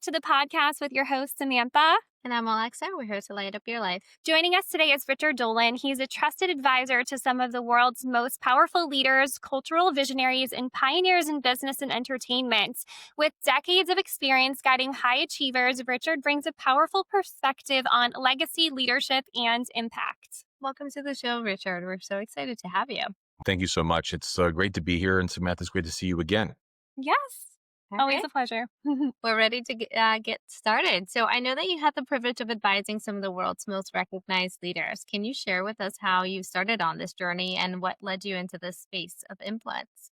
back to the podcast with your host, Samantha. And I'm Alexa. We're here to light up your life. Joining us today is Richard Dolan. He's a trusted advisor to some of the world's most powerful leaders, cultural visionaries, and pioneers in business and entertainment. With decades of experience guiding high achievers, Richard brings a powerful perspective on legacy, leadership, and impact. Welcome to the show, Richard. We're so excited to have you. Thank you so much. It's great to be here. And Samantha, it's great to see you again. Yes. Always Okay. a pleasure. We're ready to get started. So I know that you had the privilege of advising some of the world's most recognized leaders. Can you share with us how you started on this journey and what led you into this space of influence?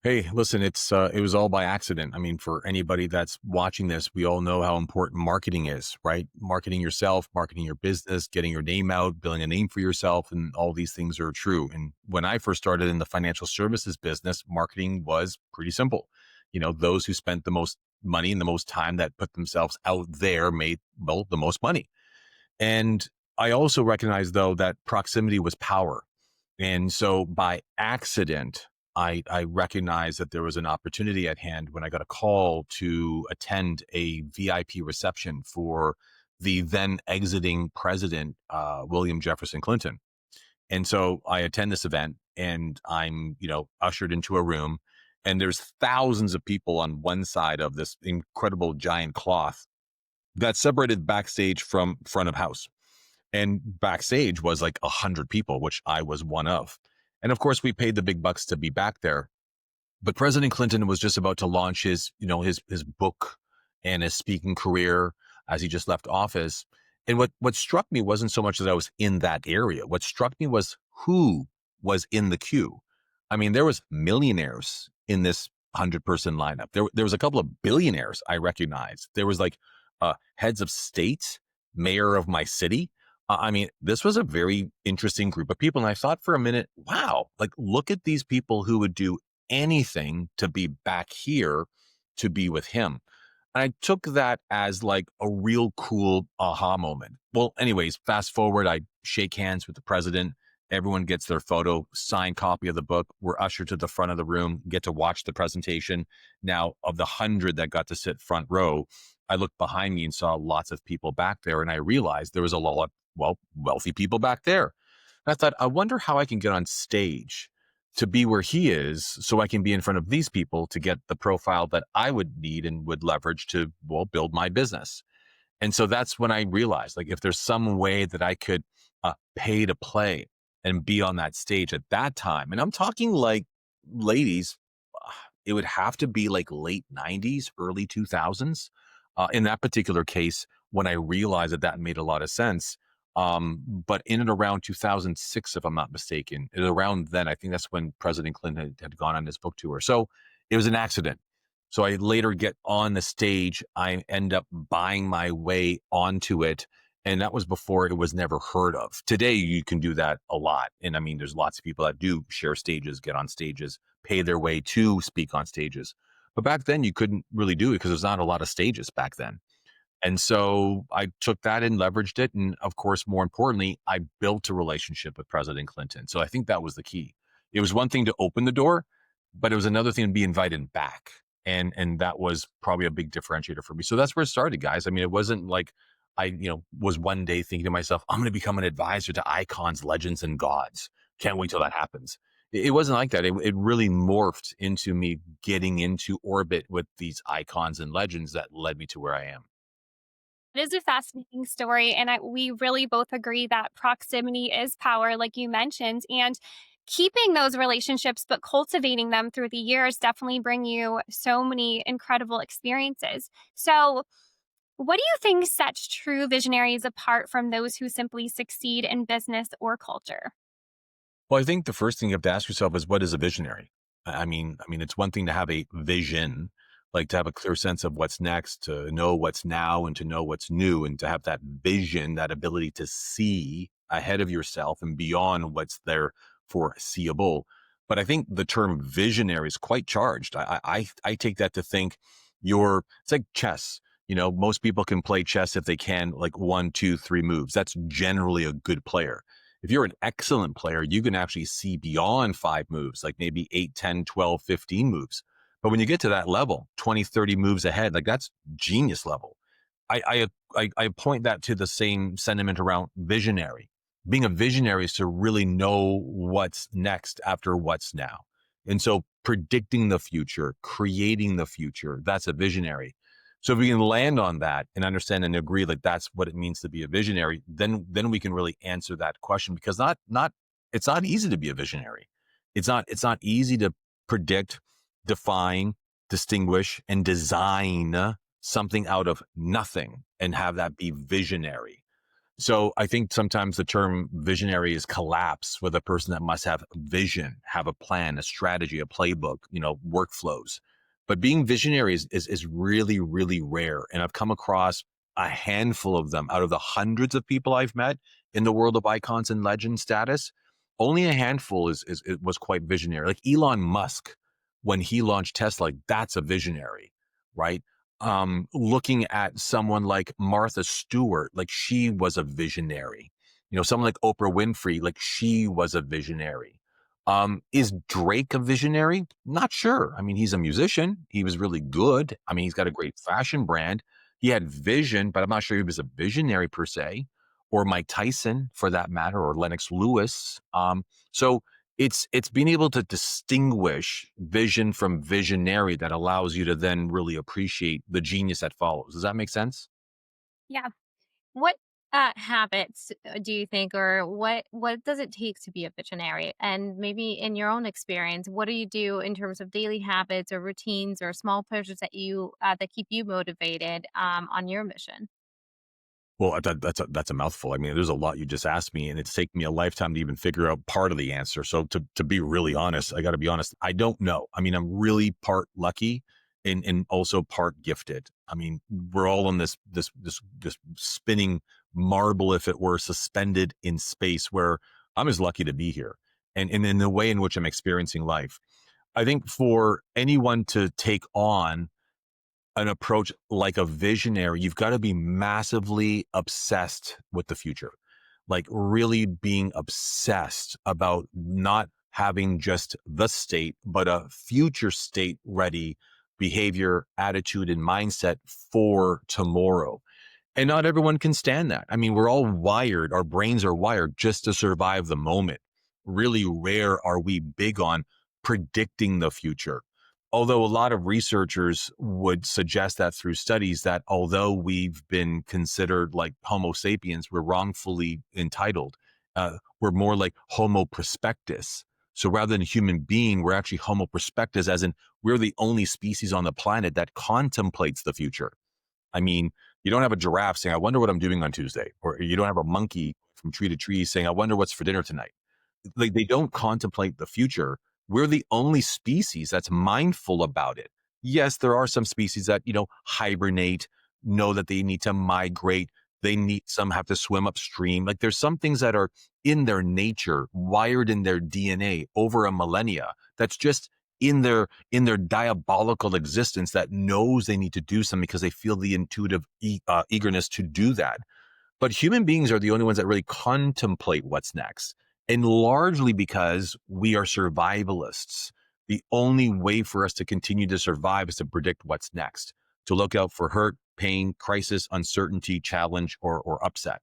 Hey, listen, it was all by accident. I mean, for anybody that's watching this, we all know how important marketing is, right? Marketing yourself, marketing your business, getting your name out, building a name for yourself, and all these things are true. And when I first started in the financial services business, marketing was pretty simple. Those who spent the most money and the most time that put themselves out there made, well, the most money. And I also recognized, though, that proximity was power. And so by accident, I recognized that there was an opportunity at hand when I got a call to attend a VIP reception for the then exiting president, William Jefferson Clinton. And so I attend this event and I'm, ushered into a room and there's thousands of people on one side of this incredible giant cloth that separated backstage from front of house. And backstage was like 100 people, which I was one of. And of course, we paid the big bucks to be back there. But President Clinton was just about to launch his book and his speaking career as he just left office. And what struck me wasn't so much that I was in that area. What struck me was who was in the queue. I mean, there was millionaires in this 100-person lineup. There was a couple of billionaires I recognized. There was like heads of state, mayor of my city. I mean, this was a very interesting group of people. And I thought for a minute, wow, like look at these people who would do anything to be back here to be with him. And I took that as like a real cool aha moment. Well, anyways, fast forward, I shake hands with the president. Everyone gets their photo, signed copy of the book. We're ushered to the front of the room, get to watch the presentation. Now, of the 100 that got to sit front row, I looked behind me and saw lots of people back there. And I realized there was a lot of, wealthy people back there. And I thought, I wonder how I can get on stage to be where he is so I can be in front of these people to get the profile that I would need and would leverage to, build my business. And so that's when I realized, like, if there's some way that I could pay to play and be on that stage at that time. And I'm talking like, ladies, it would have to be like late 90s, early 2000s. In that particular case, when I realized that made a lot of sense. But in and around 2006, if I'm not mistaken, around then, I think that's when President Clinton had gone on his book tour. So it was an accident. So I later get on the stage. I end up buying my way onto it. And that was before it was never heard of. Today, you can do that a lot. And I mean, there's lots of people that do share stages, get on stages, pay their way to speak on stages. But back then, you couldn't really do it because there's not a lot of stages back then. And so I took that and leveraged it. And of course, more importantly, I built a relationship with President Clinton. So I think that was the key. It was one thing to open the door, but it was another thing to be invited back. And that was probably a big differentiator for me. So that's where it started, guys. I mean, it wasn't like I, was one day thinking to myself, I'm going to become an advisor to icons, legends, and gods. Can't wait till that happens. It wasn't like that. It really morphed into me getting into orbit with these icons and legends that led me to where I am. It is a fascinating story. And we really both agree that proximity is power, like you mentioned. And keeping those relationships, but cultivating them through the years definitely bring you so many incredible experiences. So what do you think sets true visionaries apart from those who simply succeed in business or culture? Well, I think the first thing you have to ask yourself is, what is a visionary? I mean, it's one thing to have a vision, like to have a clear sense of what's next, to know what's now and to know what's new, and to have that vision, that ability to see ahead of yourself and beyond what's there foreseeable. But I think the term visionary is quite charged. I take that to think it's like chess. Most people can play chess if they can like 1, 2, 3 moves. That's generally a good player. If you're an excellent player, you can actually see beyond 5 moves, like maybe 8, 10, 12, 15 moves. But when you get to that level, 20, 30 moves ahead, like that's genius level. I point that to the same sentiment around visionary. Being a visionary is to really know what's next after what's now. And so predicting the future, creating the future, that's a visionary. So if we can land on that and understand and agree like that's what it means to be a visionary, then we can really answer that question, because not it's not easy to be a visionary. It's not easy to predict, define, distinguish, and design something out of nothing and have that be visionary. So I think sometimes the term visionary is collapsed with a person that must have vision, have a plan, a strategy, a playbook, workflows. But being visionary is really, really rare. And I've come across a handful of them out of the hundreds of people I've met in the world of icons and legend status. Only a handful it was quite visionary. Like Elon Musk, when he launched Tesla, like that's a visionary, right? Looking at someone like Martha Stewart, like she was a visionary. Someone like Oprah Winfrey, like she was a visionary. Is Drake a visionary? Not sure. I mean, he's a musician. He was really good. I mean, he's got a great fashion brand. He had vision, but I'm not sure he was a visionary per se, or Mike Tyson for that matter, or Lennox Lewis. So it's being able to distinguish vision from visionary that allows you to then really appreciate the genius that follows. Does that make sense? Yeah. What habits do you think, or what does it take to be a visionary? And maybe in your own experience, what do you do in terms of daily habits or routines or small pushes that keep you motivated on your mission? Well, that's a mouthful. I mean, there's a lot you just asked me, and it's taken me a lifetime to even figure out part of the answer. So to be really honest, I got to be honest. I don't know. I mean, I'm really part lucky and also part gifted. I mean, we're all on this spinning marble, if it were suspended in space, where I'm as lucky to be here, and in the way in which I'm experiencing life. I think for anyone to take on an approach like a visionary, you've got to be massively obsessed with the future, like really being obsessed about not having just the state, but a future state ready behavior, attitude, and mindset for tomorrow. And not everyone can stand that. I mean, we're all wired, our brains are wired just to survive the moment. Really rare are we big on predicting the future. Although a lot of researchers would suggest that through studies that although we've been considered like Homo sapiens, we're wrongfully entitled. We're more like Homo prospectus. So rather than human being, we're actually Homo prospectus, as in we're the only species on the planet that contemplates the future. I mean, you don't have a giraffe saying, I wonder what I'm doing on Tuesday. Or you don't have a monkey from tree to tree saying, I wonder what's for dinner tonight. Like they don't contemplate the future. We're the only species that's mindful about it. Yes, there are some species that, hibernate, know that they need to migrate. Some have to swim upstream. Like there's some things that are in their nature, wired in their DNA over a millennia. That's just in their diabolical existence that knows they need to do something because they feel the intuitive eagerness to do that. But human beings are the only ones that really contemplate what's next. And largely because we are survivalists. The only way for us to continue to survive is to predict what's next, to look out for hurt, pain, crisis, uncertainty, challenge, or upset.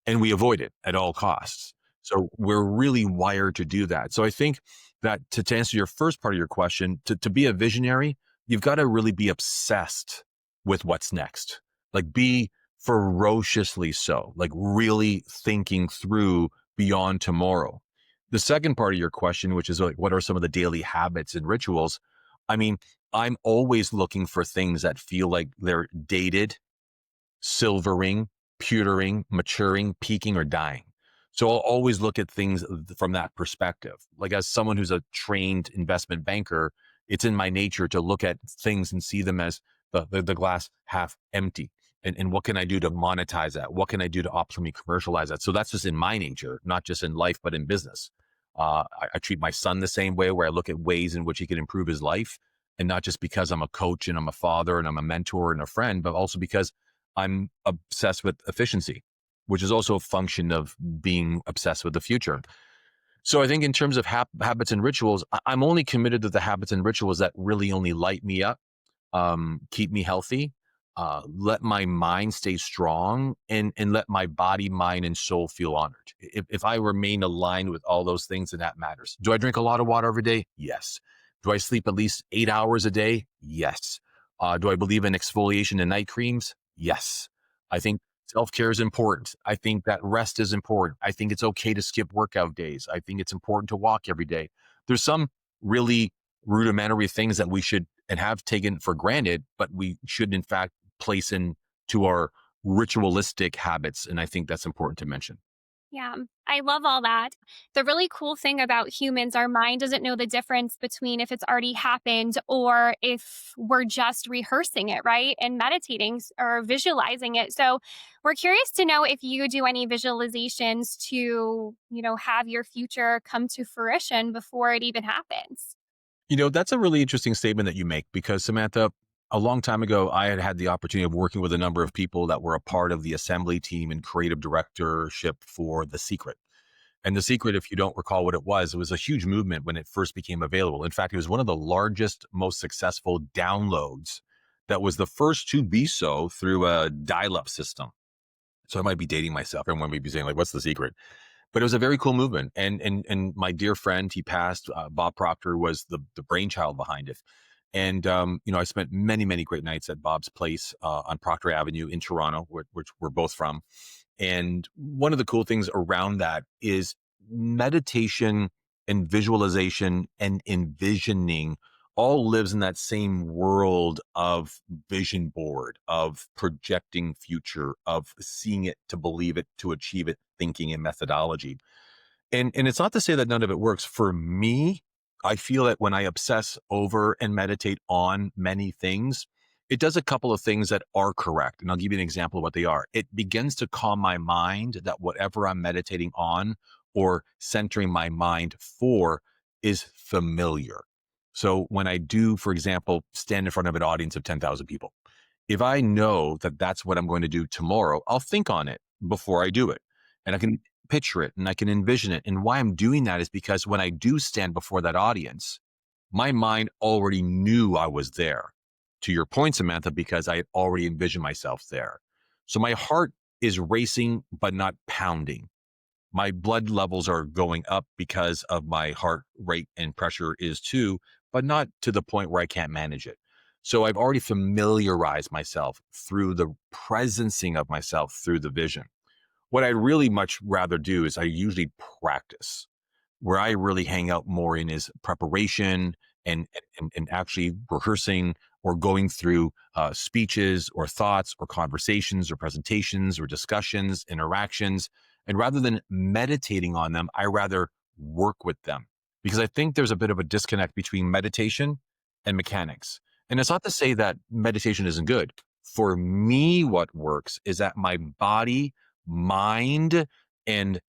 And we avoid it at all costs. So we're really wired to do that. So I think that to answer your first part of your question, to be a visionary, you've got to really be obsessed with what's next. Like be ferociously so, like really thinking through beyond tomorrow. The second part of your question, which is like, what are some of the daily habits and rituals? I mean, I'm always looking for things that feel like they're dated, silvering, pewtering, maturing, peaking, or dying. So I'll always look at things from that perspective. Like as someone who's a trained investment banker, it's in my nature to look at things and see them as the glass half empty. And what can I do to monetize that? What can I do to optimally commercialize that? So that's just in my nature, not just in life, but in business. I treat my son the same way, where I look at ways in which he can improve his life. And not just because I'm a coach and I'm a father and I'm a mentor and a friend, but also because I'm obsessed with efficiency, which is also a function of being obsessed with the future. So I think in terms of habits and rituals, I'm only committed to the habits and rituals that really only light me up, keep me healthy, let my mind stay strong, and let my body, mind, and soul feel honored. If I remain aligned with all those things, then that matters. Do I drink a lot of water every day? Yes. Do I sleep at least 8 hours a day? Yes. Do I believe in exfoliation and night creams? Yes. I think self care is important. I think that rest is important. I think it's okay to skip workout days. I think it's important to walk every day. There's some really rudimentary things that we should and have taken for granted, but we should in fact place into our ritualistic habits. And I think that's important to mention. Yeah, I love all that. The really cool thing about humans, our mind doesn't know the difference between if it's already happened or if we're just rehearsing it, right? And or visualizing it. So we're curious to know if you do any visualizations to, have your future come to fruition before it even happens. That's a really interesting statement that you make because, Samantha, a long time ago, I had had the opportunity of working with a number of people that were a part of the assembly team and creative directorship for The Secret. And The Secret, if you don't recall what it was a huge movement when it first became available. In fact, it was one of the largest, most successful downloads that was the first to be so through a dial up system. So I might be dating myself. Everyone might be saying, like, what's The Secret? But it was a very cool movement. And my dear friend, he passed, Bob Proctor was the brainchild behind it. And, I spent many, many great nights at Bob's place on Proctor Avenue in Toronto, which we're both from. And one of the cool things around that is meditation and visualization and envisioning all lives in that same world of vision board, of projecting future, of seeing it to believe it, to achieve it, thinking and methodology. And it's not to say that none of it works. For me, I feel that when I obsess over and meditate on many things, it does a couple of things that are correct. And I'll give you an example of what they are. It begins to calm my mind that whatever I'm meditating on or centering my mind for is familiar. So when I do, for example, stand in front of an audience of 10,000 people, if I know that that's what I'm going to do tomorrow, I'll think on it before I do it. And I can picture it and I can envision it. And why I'm doing that is because when I do stand before that audience, my mind already knew I was there. To your point, Samantha, because I had already envisioned myself there. So my heart is racing, but not pounding. My blood levels are going up because of my heart rate and pressure is too, but not to the point where I can't manage it. So I've already familiarized myself through the presencing of myself through the vision. What I'd really much rather do is I usually practice. Where I really hang out more in is preparation and actually rehearsing or going through speeches or thoughts or conversations or presentations or discussions, interactions. And rather than meditating on them, I rather work with them because I think there's a bit of a disconnect between meditation and mechanics. And it's not to say that meditation isn't good. For me, what works is that my body, mind, and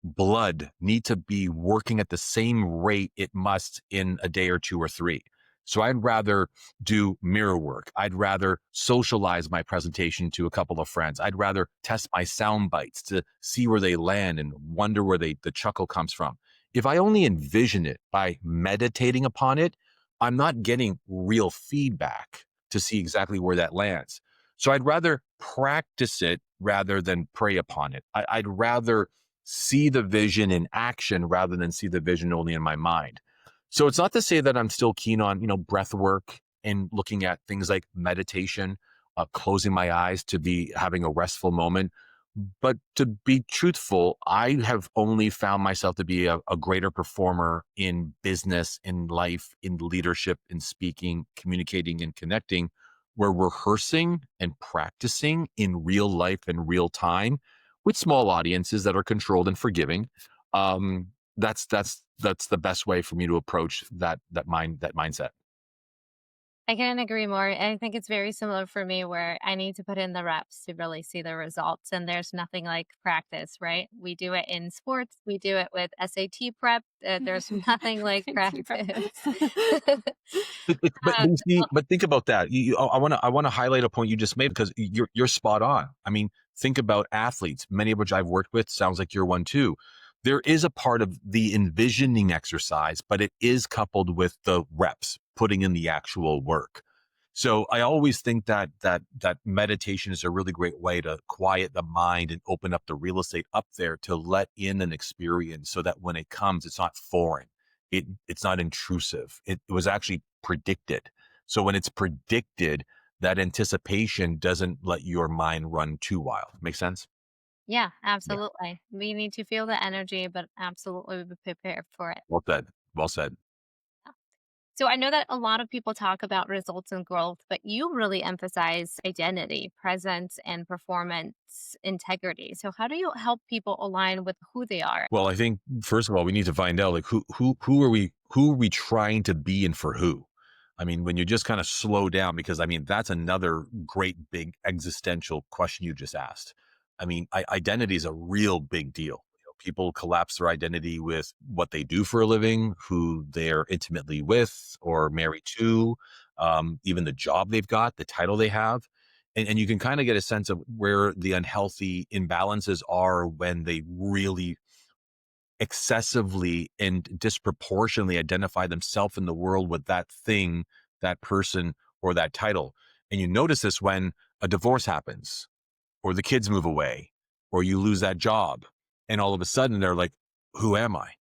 blood need to be working at the same rate it must in a day or two or three. So I'd rather do mirror work. I'd rather socialize my presentation to a couple of friends. I'd rather test my sound bites to see where they land and wonder where the chuckle comes from. If I only envision it by meditating upon it, I'm not getting real feedback to see exactly where that lands. So I'd rather practice it rather than pray upon it. I'd rather see the vision in action rather than see the vision only in my mind. So it's not to say that I'm still keen on, breath work and looking at things like meditation, closing my eyes to be having a restful moment. But to be truthful, I have only found myself to be a greater performer in business, in life, in leadership, in speaking, communicating, and connecting, where rehearsing and practicing in real life and real time with small audiences that are controlled and forgiving. Um, that's the best way for me to approach that mindset. I couldn't agree more. I think it's very similar for me where I need to put in the reps to really see the results. And there's nothing like practice, right? We do it in sports, we do it with SAT prep. There's nothing like Thank you for practice. But you So see, but think about that. I want to highlight a point you just made because you're spot on. I mean, think about athletes, many of which I've worked with. Sounds like you're one too. There is a part of the envisioning exercise, but it is coupled with the reps, putting in the actual work. So I always think that meditation is a really great way to quiet the mind and open up the real estate up there to let in an experience so that when it comes, it's not foreign. It's not intrusive. It was actually predicted. So when it's predicted, that anticipation doesn't let your mind run too wild. Make sense? Yeah, Yeah. absolutely. We need to feel the energy, but absolutely be prepared for it. Well said. Well said. So I know that a lot of people talk about results and growth, but you really emphasize identity, presence, and performance integrity. So how do you help people align with who they are? Well, I think first of all, we need to find out like who are we trying to be and for who? I mean, when you just kind of slow down, because I mean, that's another great big existential question you just asked. I mean, identity is a real big deal. People collapse their identity with what they do for a living, who they're intimately with or married to, even the job they've got, the title they have. And you can kind of get a sense of where the unhealthy imbalances are when they really excessively and disproportionately identify themselves in the world with that thing, that person, or that title. And you notice this when a divorce happens, or the kids move away, or you lose that job. And all of a sudden they're like, who am I?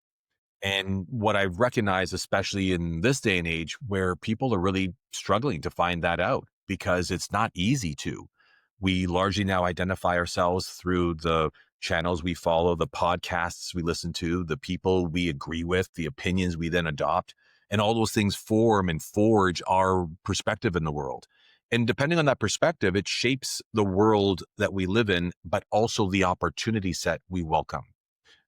And what I've recognized, especially in this day and age, where people are really struggling to find that out because it's not easy to. We largely now identify ourselves through the channels we follow, the podcasts we listen to, the people we agree with, the opinions we then adopt. And all those things form and forge our perspective in the world. And depending on that perspective, it shapes the world that we live in, but also the opportunity set we welcome.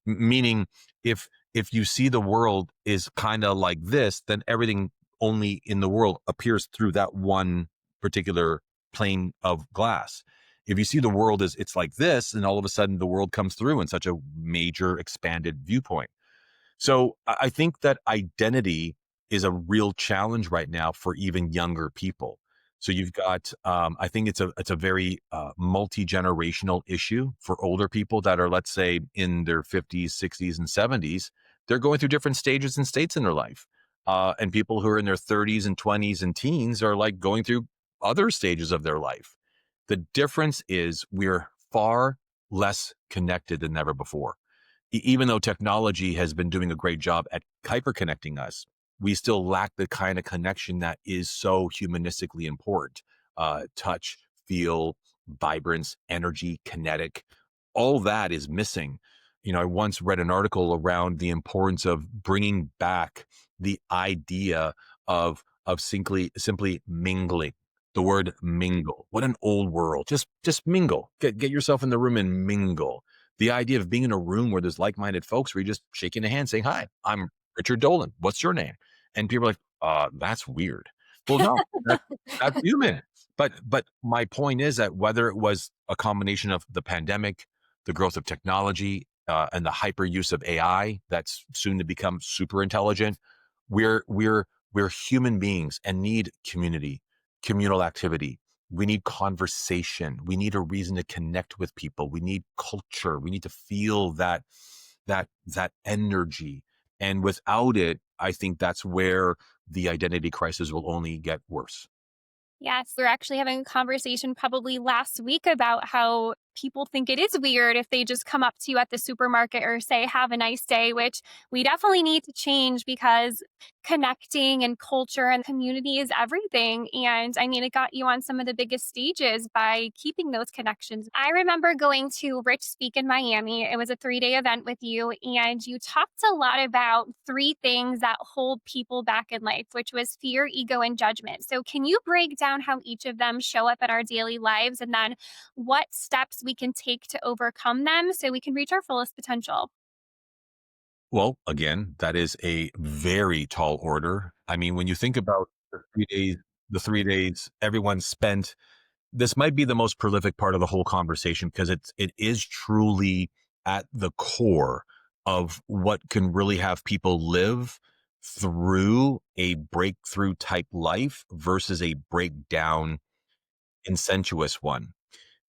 Meaning, if you see the world is kind of like this, then everything only in the world appears through that one particular plane of glass. If you see the world as it's like this, and all of a sudden the world comes through in such a major expanded viewpoint. So I think that identity is a real challenge right now for even younger people. So you've got, I think it's a very multi generational issue for older people that are, let's say, in their 50s, 60s, and 70s. They're going through different stages and states in their life, and people who are in their 30s and 20s and teens are like going through other stages of their life. The difference is we're far less connected than ever before. Even though technology has been doing a great job at hyper connecting us, we still lack the kind of connection that is so humanistically important. Touch, feel, vibrance, energy, kinetic, all that is missing. I once read an article around the importance of bringing back the idea of simply mingling. The word mingle. What an old world. Just mingle. Get yourself in the room and mingle. The idea of being in a room where there's like-minded folks where you're just shaking a hand saying, hi, I'm Richard Dolan. What's your name? And people are like, that's weird. Well, no, that's human. But my point is that whether it was a combination of the pandemic, the growth of technology, and the hyper use of AI that's soon to become super intelligent, we're human beings and need community, communal activity. We need conversation. We need a reason to connect with people. We need culture. We need to feel that energy. And without it, I think that's where the identity crisis will only get worse. Yes, we're actually having a conversation probably last week about how people think it is weird if they just come up to you at the supermarket or say, have a nice day, which we definitely need to change because connecting and culture and community is everything. And I mean, it got you on some of the biggest stages by keeping those connections. I remember going to Rich Speak in Miami. It was a 3-day event with you, and you talked a lot about three things that hold people back in life, which was fear, ego, and judgment. So, can you break down how each of them show up in our daily lives and then what steps we can take to overcome them so we can reach our fullest potential? Well, again, that is a very tall order. I mean, when you think about the 3 days everyone spent, this might be the most prolific part of the whole conversation because it is truly at the core of what can really have people live through a breakthrough type life versus a breakdown insensuous one.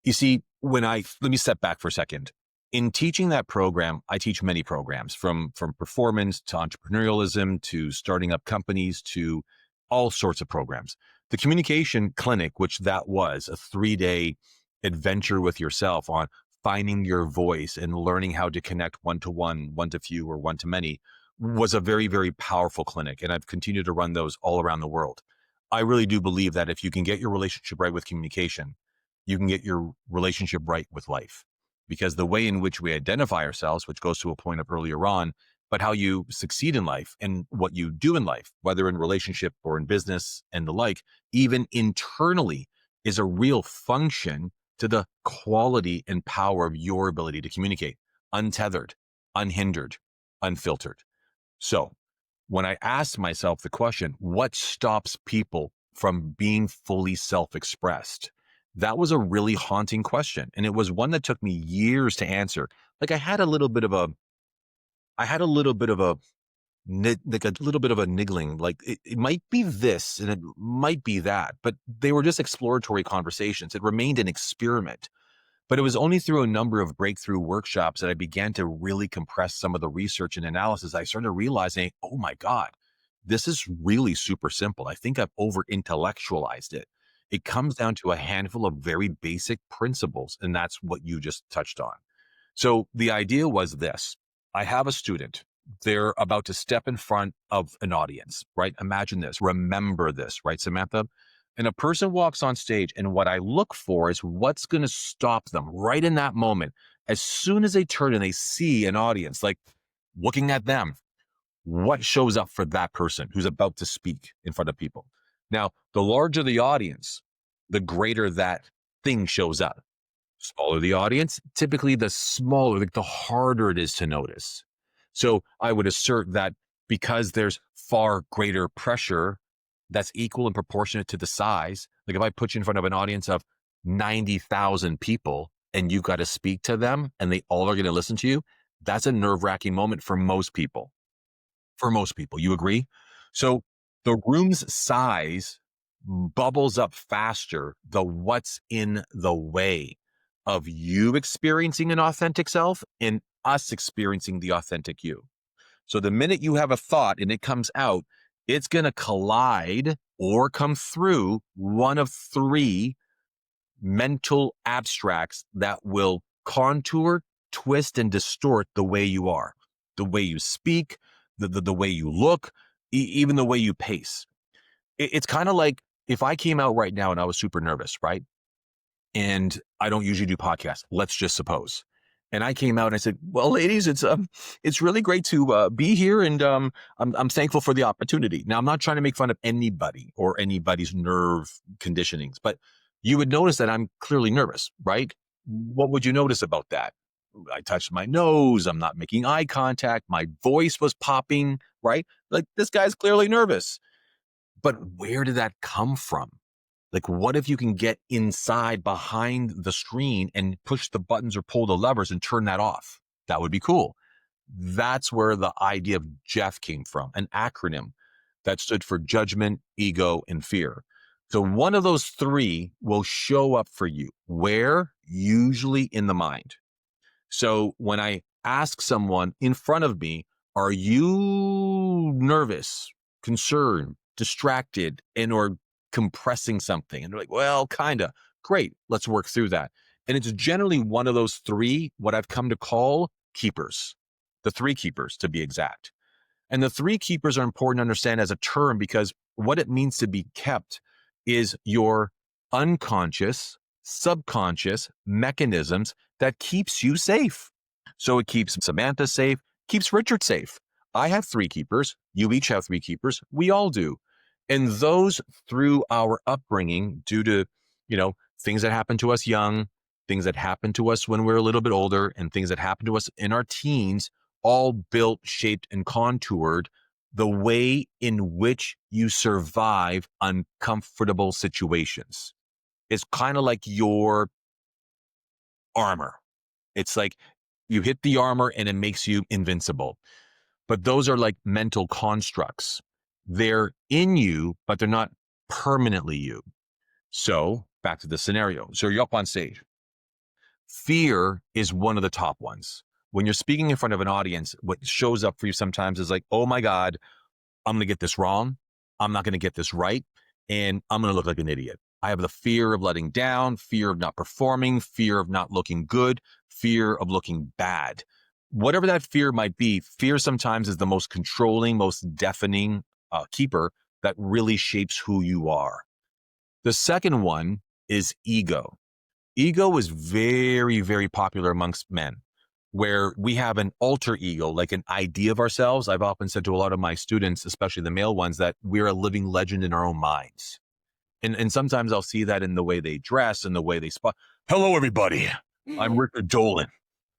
You see, let me step back for a second. In teaching that program, I teach many programs from performance to entrepreneurialism to starting up companies to all sorts of programs. The communication clinic, which that was a 3-day adventure with yourself on finding your voice and learning how to connect one-to-one, one-to-few, or one-to-many, was a very, very powerful clinic. And I've continued to run those all around the world. I really do believe that if you can get your relationship right with communication, you can get your relationship right with life, because the way in which we identify ourselves, which goes to a point up earlier on, but how you succeed in life and what you do in life, whether in relationship or in business and the like, even internally, is a real function to the quality and power of your ability to communicate, untethered, unhindered, unfiltered. So when I asked myself the question, what stops people from being fully self-expressed? That was a really haunting question. And it was one that took me years to answer. Like I had a little bit of a, like a little bit of a niggling, like it might be this and it might be that, but they were just exploratory conversations. It remained an experiment. But it was only through a number of breakthrough workshops that I began to really compress some of the research and analysis. I started realizing, oh my God, this is really super simple. I think I've over intellectualized it. It comes down to a handful of very basic principles, and that's what you just touched on. So the idea was this: I have a student. They're about to step in front of an audience, right? Imagine this, remember this, right, Samantha? And a person walks on stage, and what I look for is what's going to stop them right in that moment. As soon as they turn and they see an audience, like looking at them, what shows up for that person who's about to speak in front of people? Now, the larger the audience, the greater that thing shows up. Smaller the audience, typically the smaller, like the harder it is to notice. So I would assert that because there's far greater pressure that's equal and proportionate to the size, like if I put you in front of an audience of 90,000 people and you've got to speak to them and they all are going to listen to you, that's a nerve-wracking moment for most people. For most people, you agree? So the room's size bubbles up faster the what's in the way of you experiencing an authentic self and us experiencing the authentic you. So the minute you have a thought and it comes out, it's going to collide or come through one of three mental abstracts that will contour, twist, and distort the way you are, the way you speak, the way you look, even the way you pace. It's kind of like if I came out right now and I was super nervous, right? And I don't usually do podcasts. Let's just suppose. And I came out and I said, "Well, ladies, it's really great to be here, and I'm thankful for the opportunity." Now, I'm not trying to make fun of anybody or anybody's nerve conditionings, but you would notice that I'm clearly nervous, right? What would you notice about that? I touched my nose. I'm not making eye contact. My voice was popping, right? Like this guy's clearly nervous. But where did that come from? Like, what if you can get inside behind the screen and push the buttons or pull the levers and turn that off? That would be cool. That's where the idea of Jeff came from, an acronym that stood for judgment, ego, and fear. So one of those three will show up for you. Where? Usually in the mind. So when I ask someone in front of me, are you nervous, concerned, distracted, and or compressing something? And they're like, well, kind of. Great. Let's work through that. And it's generally one of those three, what I've come to call keepers, the three keepers to be exact. And the three keepers are important to understand as a term because what it means to be kept is your unconscious, subconscious mechanisms that keeps you safe. So it keeps Samantha safe, keeps Richard safe. I have three keepers. You each have three keepers. We all do. And those through our upbringing, due to, things that happen to us young, things that happen to us when we're a little bit older, and things that happen to us in our teens, all built, shaped, and contoured the way in which you survive uncomfortable situations. It's kind of like your armor. It's like you hit the armor and it makes you invincible. But those are like mental constructs. They're in you, but they're not permanently you. So back to the scenario. So you're up on stage. Fear is one of the top ones. When you're speaking in front of an audience, what shows up for you sometimes is like, oh my God, I'm going to get this wrong. I'm not going to get this right. And I'm going to look like an idiot. I have the fear of letting down, fear of not performing, fear of not looking good, fear of looking bad. Whatever that fear might be, fear sometimes is the most controlling, most deafening keeper that really shapes who you are. The second one is ego. Ego is very, very popular amongst men, where we have an alter ego, like an idea of ourselves. I've often said to a lot of my students, especially the male ones, that we're a living legend in our own minds. And sometimes I'll see that in the way they dress and the way they spot. Hello, everybody. I'm Richard Dolan.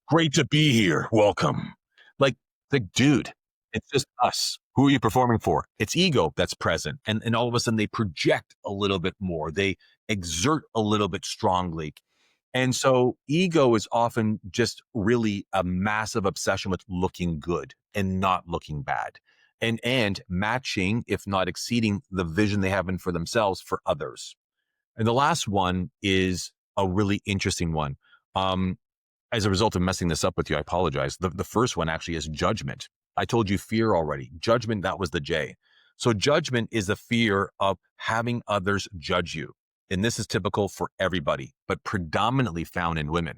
Great to be here. Welcome. Like, dude, it's just us. Who are you performing for? It's ego that's present. And all of a sudden they project a little bit more. They exert a little bit strongly. And so ego is often just really a massive obsession with looking good and not looking bad. And matching, if not exceeding, the vision they have in for themselves for others. And the last one is a really interesting one. As a result of messing this up with you, I apologize. The first one actually is judgment. I told you fear already. Judgment, that was the J. So judgment is the fear of having others judge you. And this is typical for everybody, but predominantly found in women.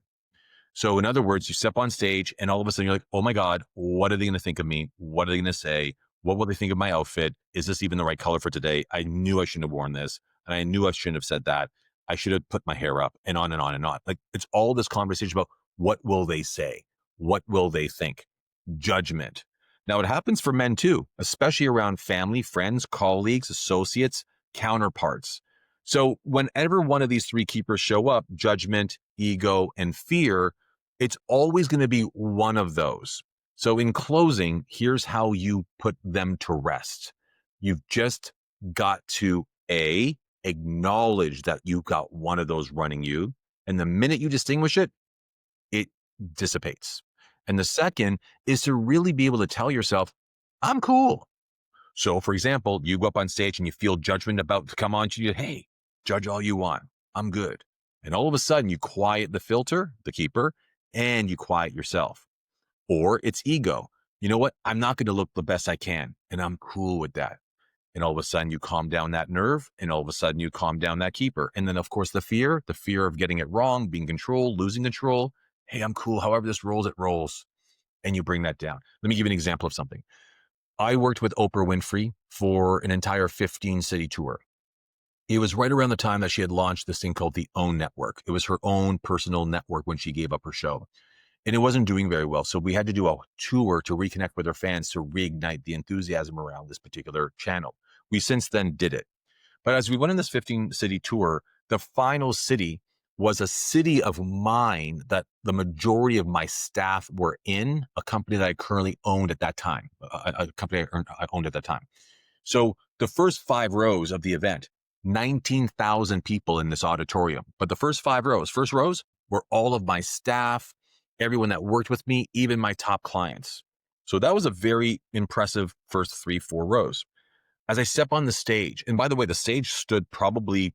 So in other words, you step on stage and all of a sudden you're like, oh my God, what are they going to think of me? What are they going to say? What will they think of my outfit? Is this even the right color for today? I knew I shouldn't have worn this. And I knew I shouldn't have said that. I should have put my hair up, and on and on and on. Like, it's all this conversation about what will they say? What will they think? Judgment. Now it happens for men too, especially around family, friends, colleagues, associates, counterparts. So whenever one of these three keepers show up, judgment, ego, and fear, it's always going to be one of those. So in closing, here's how you put them to rest. You've just got to acknowledge that you've got one of those running you. And the minute you distinguish it, it dissipates. And the second is to really be able to tell yourself, I'm cool. So for example, you go up on stage and you feel judgment about to come on to you. Hey, judge all you want. I'm good. And all of a sudden you quiet the filter, the keeper, and you quiet yourself. Or it's ego. You know what? I'm not going to look the best I can. And I'm cool with that. And all of a sudden you calm down that nerve, and all of a sudden you calm down that keeper. And then of course the fear of getting it wrong, being controlled, losing control. Hey, I'm cool. However this rolls, it rolls. And you bring that down. Let me give you an example of something. I worked with Oprah Winfrey for an entire 15-city tour. It was right around the time that she had launched this thing called the OWN Network. It was her own personal network when she gave up her show. And it wasn't doing very well. So we had to do a tour to reconnect with her fans to reignite the enthusiasm around this particular channel. We since then did it. But as we went on this 15-city tour, the final city was a city of mine that the majority of my staff were in, a company that I currently owned at that time, a company I owned at that time. So the first 5 rows of the event, 19,000 people in this auditorium. But the first rows were all of my staff, everyone that worked with me, even my top clients. So that was a very impressive first 3-4 rows. As I step on the stage, and by the way, the stage stood probably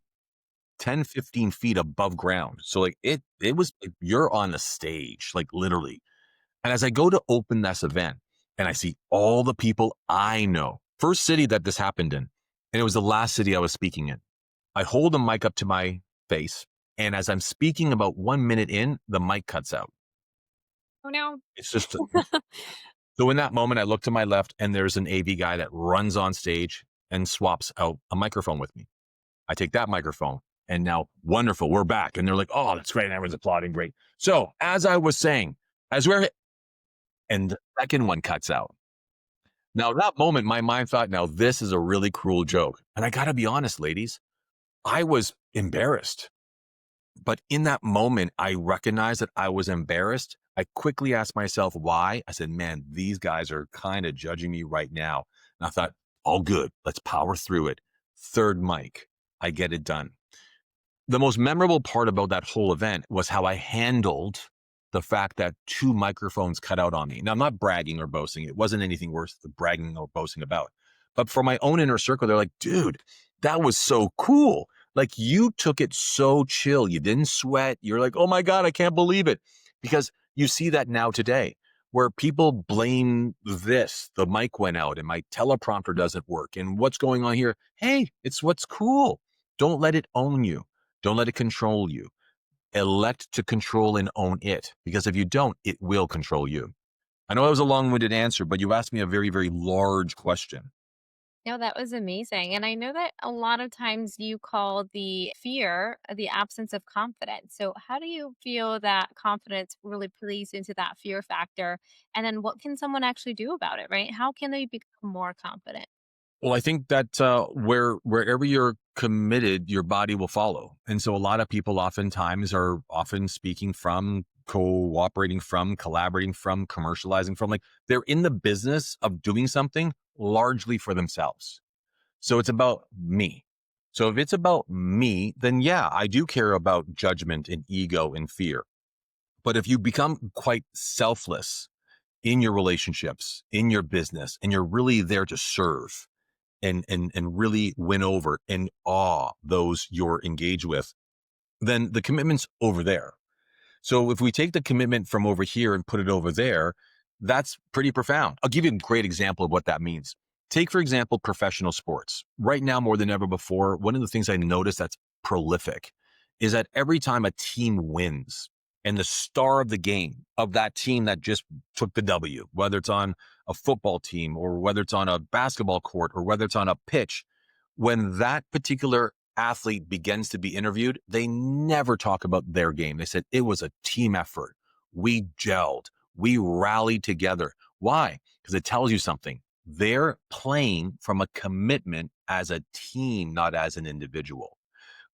10, 15 feet above ground. So like it was, like, you're on the stage, like literally. And as I go to open this event and I see all the people I know, first city that this happened in, and it was the last city I was speaking in. I hold the mic up to my face, and as I'm speaking about 1 minute in, the mic cuts out. Oh no. It's just, so in that moment, I look to my left and there's an AV guy that runs on stage and swaps out a microphone with me. I take that microphone and now, wonderful, we're back. And they're like, oh, that's great. And everyone's applauding. Great. So as I was saying, and the second one cuts out. Now that moment, my mind thought, now this is a really cruel joke. And I got to be honest, ladies, I was embarrassed. But in that moment, I recognized that I was embarrassed. I quickly asked myself why. I said, man, these guys are kind of judging me right now. And I thought, all good. Let's power through it. Third mic, I get it done. The most memorable part about that whole event was how I handled the fact that 2 microphones cut out on me. Now, I'm not bragging or boasting. It wasn't anything worth the bragging or boasting about. But for my own inner circle, they're like, dude, that was so cool. Like you took it so chill. You didn't sweat. You're like, oh my God, I can't believe it. Because you see that now today where people blame this. The mic went out and my teleprompter doesn't work. And what's going on here? Hey, it's what's cool. Don't let it own you. Don't let it control you. Elect to control and own it. Because if you don't, it will control you. I know that was a long winded answer, but you asked me a very, very large question. No, that was amazing. And I know that a lot of times you call the fear the absence of confidence. So, how do you feel that confidence really plays into that fear factor? And then, what can someone actually do about it, right? How can they become more confident? Well, I think that wherever you're committed, your body will follow. And so a lot of people oftentimes are often speaking from, cooperating from, collaborating from, commercializing from, like they're in the business of doing something largely for themselves. So it's about me. So if it's about me, then yeah, I do care about judgment and ego and fear. But if you become quite selfless in your relationships, in your business, and you're really there to serve, and really win over and awe those you're engaged with, then the commitment's over there. So if we take the commitment from over here and put it over there, that's pretty profound. I'll give you a great example of what that means. Take, for example, professional sports. Right now, more than ever before, one of the things I notice that's prolific is that every time a team wins and the star of the game of that team that just took the W, whether it's on a football team or whether it's on a basketball court or whether it's on a pitch, when that particular athlete begins to be interviewed, they never talk about their game. They said it was a team effort. We gelled. We rallied together. Why? Because it tells you something. They're playing from a commitment as a team, not as an individual.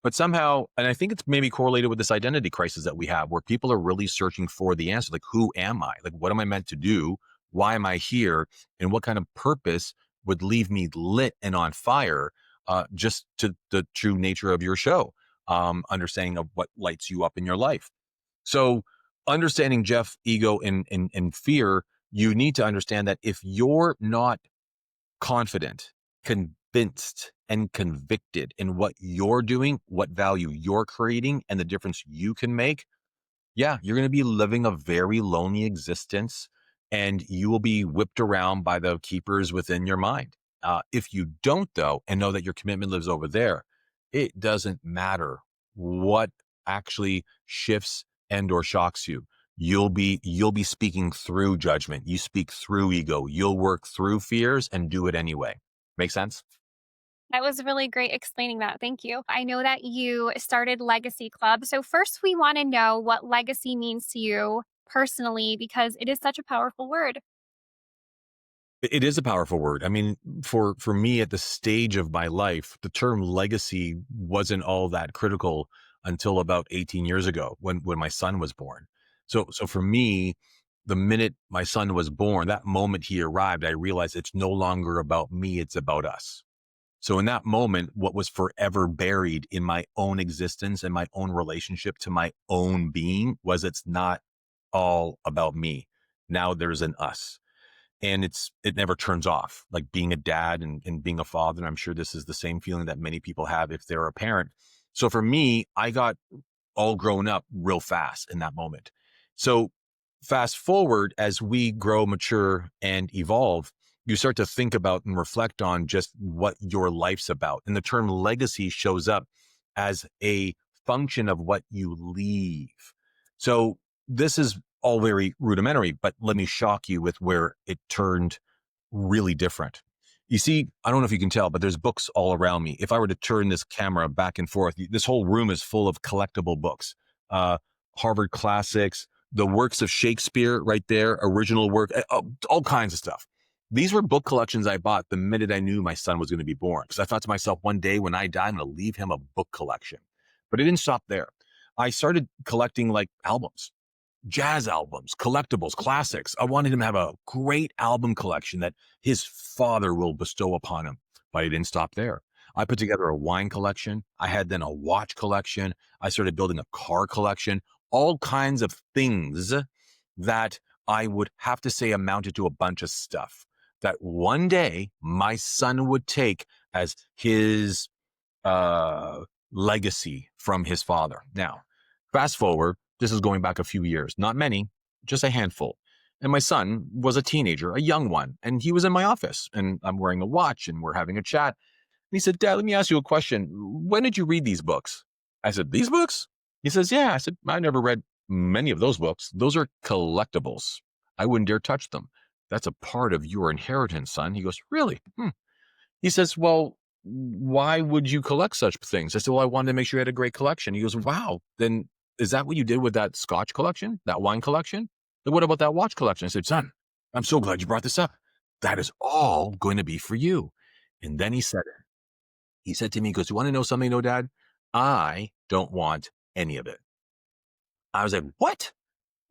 But somehow, and I think it's maybe correlated with this identity crisis that we have, where people are really searching for the answer. Like, who am I? Like, what am I meant to do? Why am I here? And what kind of purpose would leave me lit and on fire? Just to the true nature of your show, understanding of what lights you up in your life. So, understanding Jeff, ego, and fear, you need to understand that if you're not confident, convinced, and convicted in what you're doing, what value you're creating, and the difference you can make, yeah, you're going to be living a very lonely existence and you will be whipped around by the keepers within your mind. If you don't, though, and know that your commitment lives over there, it doesn't matter what actually shifts and or shocks you. You'll be speaking through judgment. You speak through ego. You'll work through fears and do it anyway. Make sense? That was really great explaining that. Thank you. I know that you started Legacy Club. So, first, we want to know what legacy means to you personally because it is such a powerful word. It is a powerful word. I mean, for me at the stage of my life, the term legacy wasn't all that critical until about 18 years ago when my son was born. So for me, the minute my son was born, that moment he arrived, I realized it's no longer about me, it's about us. So in that moment, what was forever buried in my own existence and my own relationship to my own being was it's not all about me. Now there's an us and it never turns off, like being a dad and being a father. And I'm sure this is the same feeling that many people have if they're a parent. So for me, I got all grown up real fast in that moment. So fast forward as we grow, mature, and evolve, you start to think about and reflect on just what your life's about. And the term legacy shows up as a function of what you leave. So this is all very rudimentary, but let me shock you with where it turned really different. You see, I don't know if you can tell, but there's books all around me. If I were to turn this camera back and forth, this whole room is full of collectible books, Harvard classics, the works of Shakespeare right there, original work, all kinds of stuff. These were book collections I bought the minute I knew my son was going to be born. Because I thought to myself, one day when I die, I'm going to leave him a book collection. But it didn't stop there. I started collecting like albums, jazz albums, collectibles, classics. I wanted him to have a great album collection that his father will bestow upon him. But I didn't stop there. I put together a wine collection. I had then a watch collection. I started building a car collection, all kinds of things that I would have to say amounted to a bunch of stuff that one day my son would take as his uh, legacy from his father. Now, fast forward, this is going back a few years, not many, just a handful. And my son was a teenager, a young one, and he was in my office and I'm wearing a watch and we're having a chat. And he said, Dad, let me ask you a question. When did you read these books? I said, these books? He says, yeah. I said, I never read many of those books. Those are collectibles. I wouldn't dare touch them. That's a part of your inheritance, son. He goes, really? He says, well, why would you collect such things? I said, well, I wanted to make sure you had a great collection. He goes, wow, then is that what you did with that scotch collection, that wine collection? Then what about that watch collection? I said, son, I'm so glad you brought this up. That is all going to be for you. And then he said to me, he goes, you want to know something, no, Dad? I don't want any of it. I was like, what?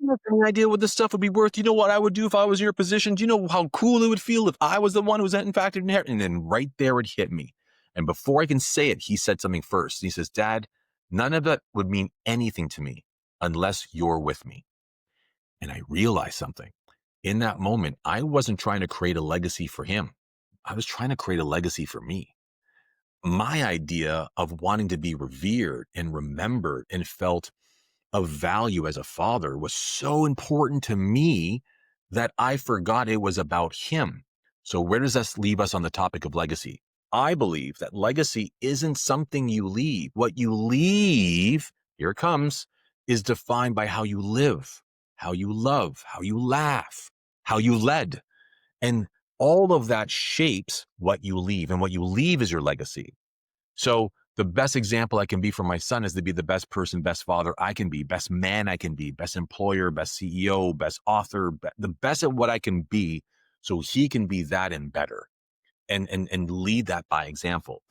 You have any idea what this stuff would be worth? Do you know what I would do if I was in your position? Do you know how cool it would feel if I was the one who was in fact inherited? And then right there it hit me. And before I can say it, he said something first. He says, Dad, none of that would mean anything to me unless you're with me. And I realized something. In that moment, I wasn't trying to create a legacy for him. I was trying to create a legacy for me. My idea of wanting to be revered and remembered and felt of value as a father was so important to me that I forgot it was about him. So where does this leave us on the topic of legacy? I believe that legacy isn't something you leave. What you leave, here it comes, is defined by how you live, how you love, how you laugh, how you led. And all of that shapes what you leave. And what you leave is your legacy. So the best example I can be for my son is to be the best person, best father I can be, best man I can be, best employer, best CEO, best author, the best at what I can be so he can be that and better and lead that by example.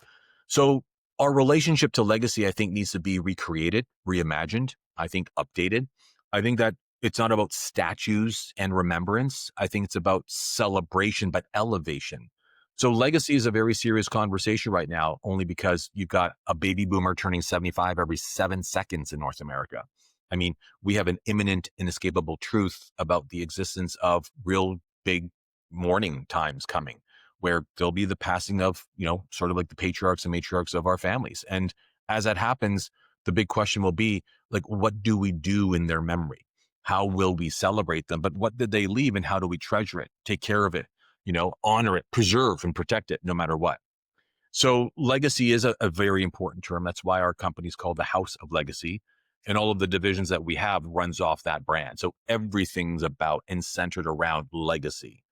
So our relationship to legacy, I think, needs to be recreated, reimagined, I think updated. I think that it's not about statues and remembrance. I think it's about celebration, but elevation. So legacy is a very serious conversation right now, only because you've got a baby boomer turning 75 every 7 seconds in North America. I mean, we have an imminent, inescapable truth about the existence of real big mourning times coming, where there'll be the passing of, sort of like the patriarchs and matriarchs of our families. And as that happens, the big question will be like, what do we do in their memory? How will we celebrate them? But what did they leave and how do we treasure it, take care of it, honor it, preserve and protect it no matter what? So legacy is a very important term. That's why our company is called the House of Legacy. And all of the divisions that we have runs off that brand. So everything's about and centered around legacy,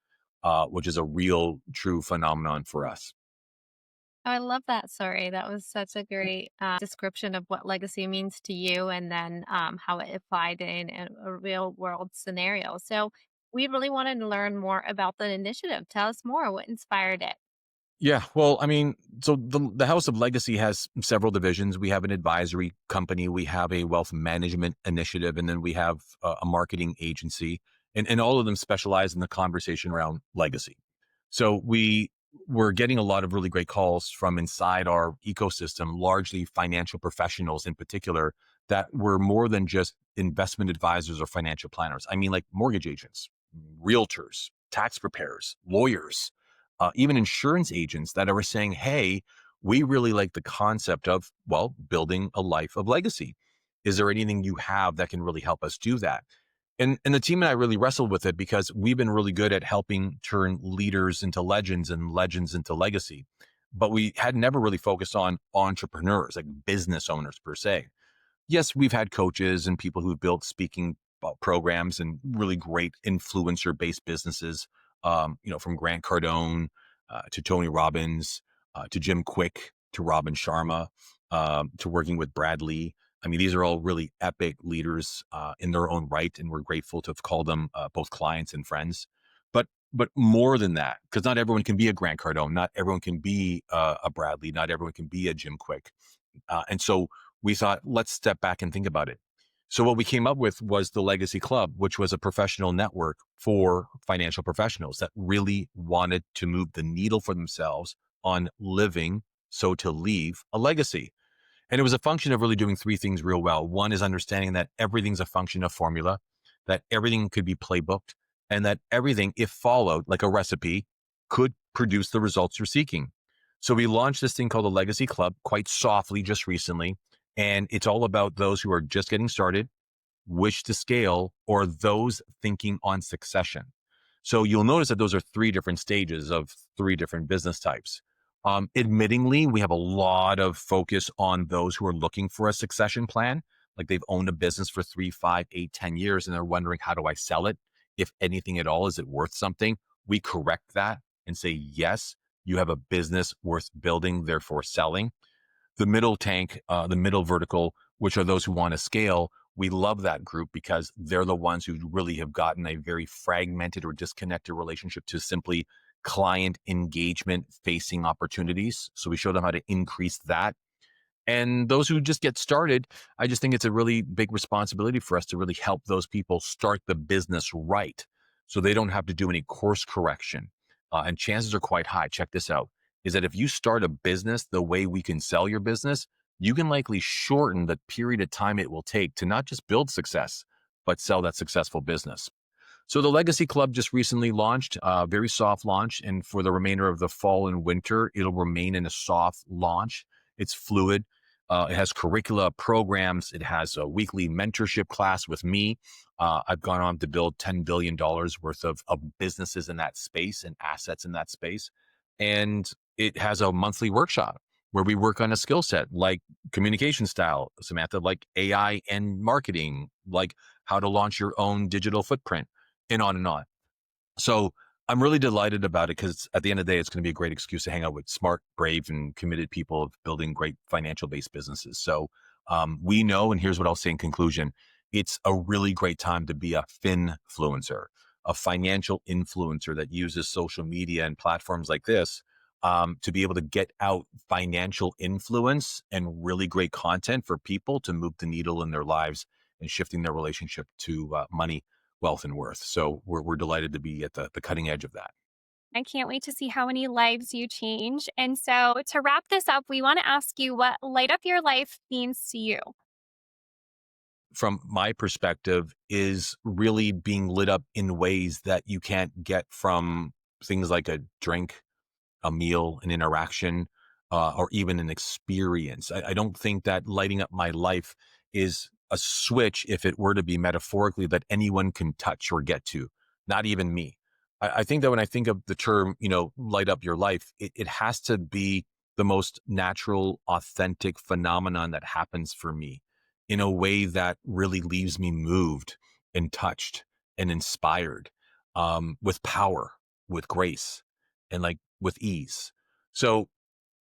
which is a real, true phenomenon for us. I love that story. That was such a great description of what legacy means to you and then how it applied in a real world scenario. So, we really wanted to learn more about the initiative. Tell us more. What inspired it? Yeah, well, I mean, so the House of Legacy has several divisions. We have an advisory company, we have a wealth management initiative, and then we have a marketing agency, and all of them specialize in the conversation around legacy. So we were getting a lot of really great calls from inside our ecosystem, largely financial professionals in particular, that were more than just investment advisors or financial planners. I mean, like mortgage agents, realtors, tax preparers, lawyers, even insurance agents that are saying, hey, we really like the concept of, well, building a life of legacy. Is there anything you have that can really help us do that? And the team and I really wrestled with it because we've been really good at helping turn leaders into legends and legends into legacy. But we had never really focused on entrepreneurs, like business owners per se. Yes, we've had coaches and people who've built speaking programs and really great influencer based businesses, from Grant Cardone to Tony Robbins to Jim Quick to Robin Sharma to working with Brad Lee. I mean, these are all really epic leaders in their own right, and we're grateful to have called them both clients and friends. But more than that, because not everyone can be a Grant Cardone, not everyone can be a Bradley, not everyone can be a Jim Quick. And so we thought, let's step back and think about it. So what we came up with was the Legacy Club, which was a professional network for financial professionals that really wanted to move the needle for themselves on living, so to leave a legacy. And it was a function of really doing three things real well. One is understanding that everything's a function of formula, that everything could be playbooked, and that everything, if followed like a recipe, could produce the results you're seeking. So we launched this thing called the Legacy Club quite softly just recently. And it's all about those who are just getting started, wish to scale, or those thinking on succession. So you'll notice that those are three different stages of three different business types. Admittingly, we have a lot of focus on those who are looking for a succession plan. Like they've owned a business for 3, 5, 8, 10 years, and they're wondering, how do I sell it? If anything at all, is it worth something? We correct that and say, yes, you have a business worth building, therefore selling. The middle tank, the middle vertical, which are those who want to scale, we love that group because they're the ones who really have gotten a very fragmented or disconnected relationship to simply client engagement facing opportunities. So we show them how to increase that. And those who just get started, I just think it's a really big responsibility for us to really help those people start the business right so they don't have to do any course correction. And chances are quite high. Check this out, is that if you start a business the way we can sell your business, you can likely shorten the period of time it will take to not just build success, but sell that successful business. So the Legacy Club just recently launched, very soft launch. And for the remainder of the fall and winter, it'll remain in a soft launch. It's fluid. It has curricula, programs. It has a weekly mentorship class with me. I've gone on to build $10 billion worth of businesses in that space and assets in that space. And it has a monthly workshop where we work on a skill set like communication style, Samantha, like AI and marketing, like how to launch your own digital footprint, and on and on. So I'm really delighted about it because at the end of the day, it's going to be a great excuse to hang out with smart, brave, and committed people of building great financial based businesses. So we know, and here's what I'll say in conclusion, it's a really great time to be a finfluencer, a financial influencer that uses social media and platforms like this to be able to get out financial influence and really great content for people to move the needle in their lives and shifting their relationship to money, wealth, and worth. So we're delighted to be at the cutting edge of that. I can't wait to see how many lives you change. And so, to wrap this up, we want to ask you what light up your life means to you. From my perspective, is really being lit up in ways that you can't get from things like a drink, a meal, an interaction, or even an experience. I don't think that lighting up my life is a switch, if it were to be metaphorically, that anyone can touch or get to, not even me. I think that when I think of the term, light up your life, it has to be the most natural, authentic phenomenon that happens for me in a way that really leaves me moved and touched and inspired, with power, with grace, and like with ease. So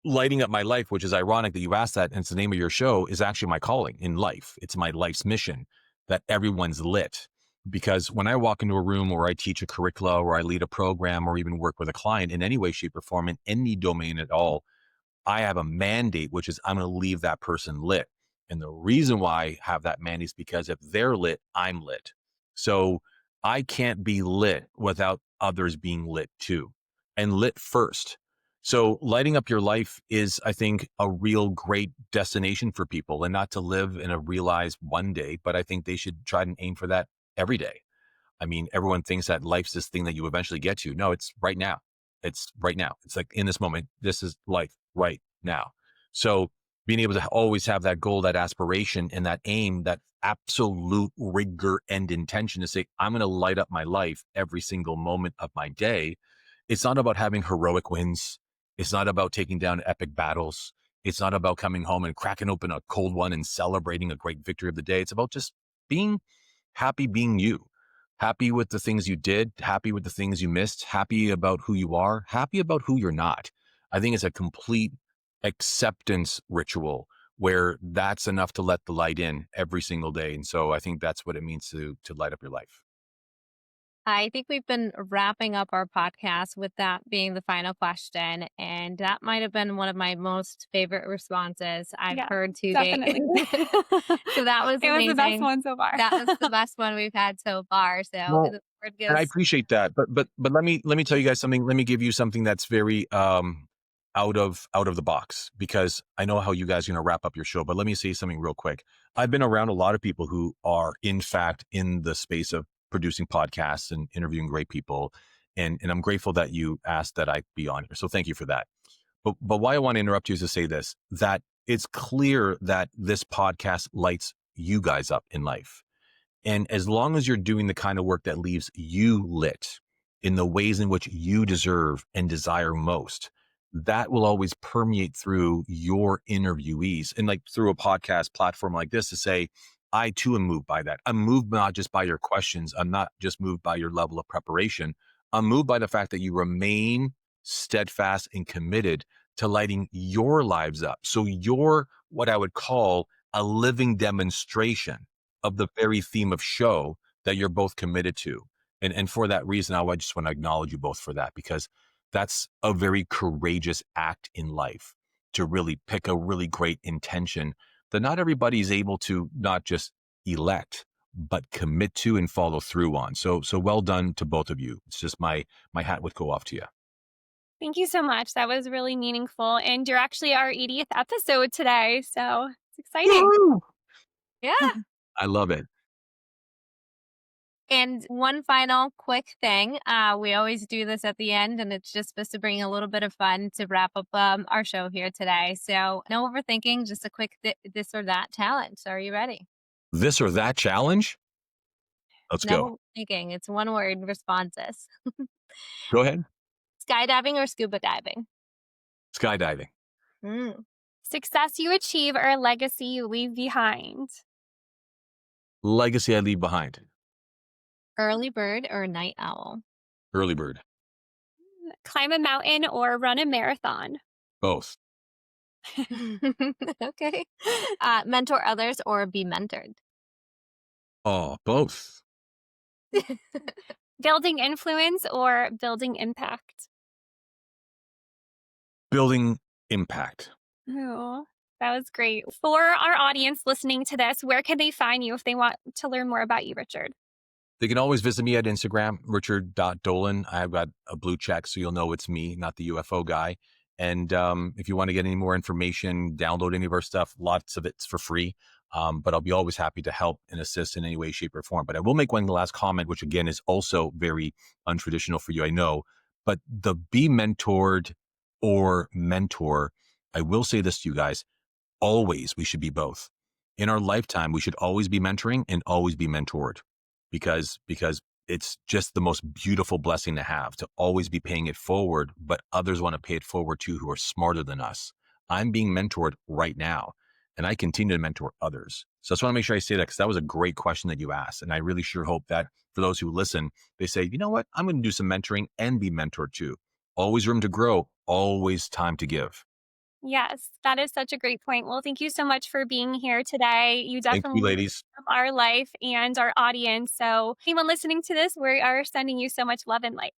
lighting up my life, which is ironic that you asked that, and it's the name of your show, is actually my calling in life. It's my life's mission that everyone's lit. Because when I walk into a room or I teach a curricula or I lead a program or even work with a client in any way, shape, or form in any domain at all, I have a mandate, which is I'm going to leave that person lit. And the reason why I have that mandate is because if they're lit, I'm lit. So I can't be lit without others being lit too, and lit first. So lighting up your life is, I think, a real great destination for people, and not to live in a realized one day, but I think they should try and aim for that every day. I mean, everyone thinks that life's this thing that you eventually get to. No, it's right now. It's right now. It's like in this moment, this is life right now. So being able to always have that goal, that aspiration, and that aim, that absolute rigor and intention to say, I'm going to light up my life every single moment of my day. It's not about having heroic wins. It's not about taking down epic battles. It's not about coming home and cracking open a cold one and celebrating a great victory of the day. It's about just being happy, being you, happy with the things you did, happy with the things you missed, happy about who you are, happy about who you're not. I think it's a complete acceptance ritual where that's enough to let the light in every single day. And so I think that's what it means to light up your life. I think we've been wrapping up our podcast with that being the final question. And that might have been one of my most favorite responses I've Yeah, heard to date. definitely. So that was It was the best amazing. one so far. That was the best one we've had so far. So Well, the word and I goes. appreciate that. But let me tell you guys something. Let me give you something that's very out of the box, because I know how you guys are going to wrap up your show, but let me say something real quick. I've been around a lot of people who are in fact in the space of producing podcasts and interviewing great people. And I'm grateful that you asked that I be on here. So thank you for that. But why I want to interrupt you is to say this, that it's clear that this podcast lights you guys up in life. And as long as you're doing the kind of work that leaves you lit in the ways in which you deserve and desire most, that will always permeate through your interviewees and like through a podcast platform like this to say, I too am moved by that. I'm moved not just by your questions. I'm not just moved by your level of preparation. I'm moved by the fact that you remain steadfast and committed to lighting your lives up. So you're what I would call a living demonstration of the very theme of show that you're both committed to. And for that reason, I just want to acknowledge you both for that, because that's a very courageous act in life to really pick a really great intention that not everybody is able to not just elect, but commit to and follow through on. So well done to both of you. It's just my hat would go off to you. Thank you so much. That was really meaningful. And you're actually our 80th episode today. So it's exciting. Woo! Yeah. I love it. And one final quick thing. We always do this at the end, and it's just supposed to bring a little bit of fun to wrap up our show here today. So, no overthinking, just a quick this or that challenge. So are you ready? This or that challenge? Let's go. No thinking. It's one word responses. Go ahead. Skydiving or scuba diving? Skydiving. Mm. Success you achieve or legacy you leave behind. Legacy I leave behind. Early bird or night owl? Early bird. Climb a mountain or run a marathon. Both. Okay. Mentor others or be mentored? Oh, both. Building influence or building impact. Building impact. Oh, that was great. For our audience listening to this, where can they find you if they want to learn more about you, Richard? They can always visit me at Instagram, Richard.Dolan. I've got a blue check, so you'll know it's me, not the UFO guy. And if you want to get any more information, download any of our stuff, lots of it's for free. But I'll be always happy to help and assist in any way, shape, or form. But I will make one last comment, which again is also very untraditional for you, I know. But the be mentored or mentor, I will say this to you guys, always we should be both. In our lifetime, we should always be mentoring and always be mentored, because it's just the most beautiful blessing to have, to always be paying it forward, but others want to pay it forward too who are smarter than us. I'm being mentored right now, and I continue to mentor others. So I just want to make sure I say that, because that was a great question that you asked. And I really sure hope that for those who listen, they say, you know what, I'm going to do some mentoring and be mentored too. Always room to grow, always time to give. Yes, that is such a great point. Well, thank you so much for being here today. You Thank you, definitely ladies. love our life and our audience. So, anyone listening to this, we are sending you so much love and light.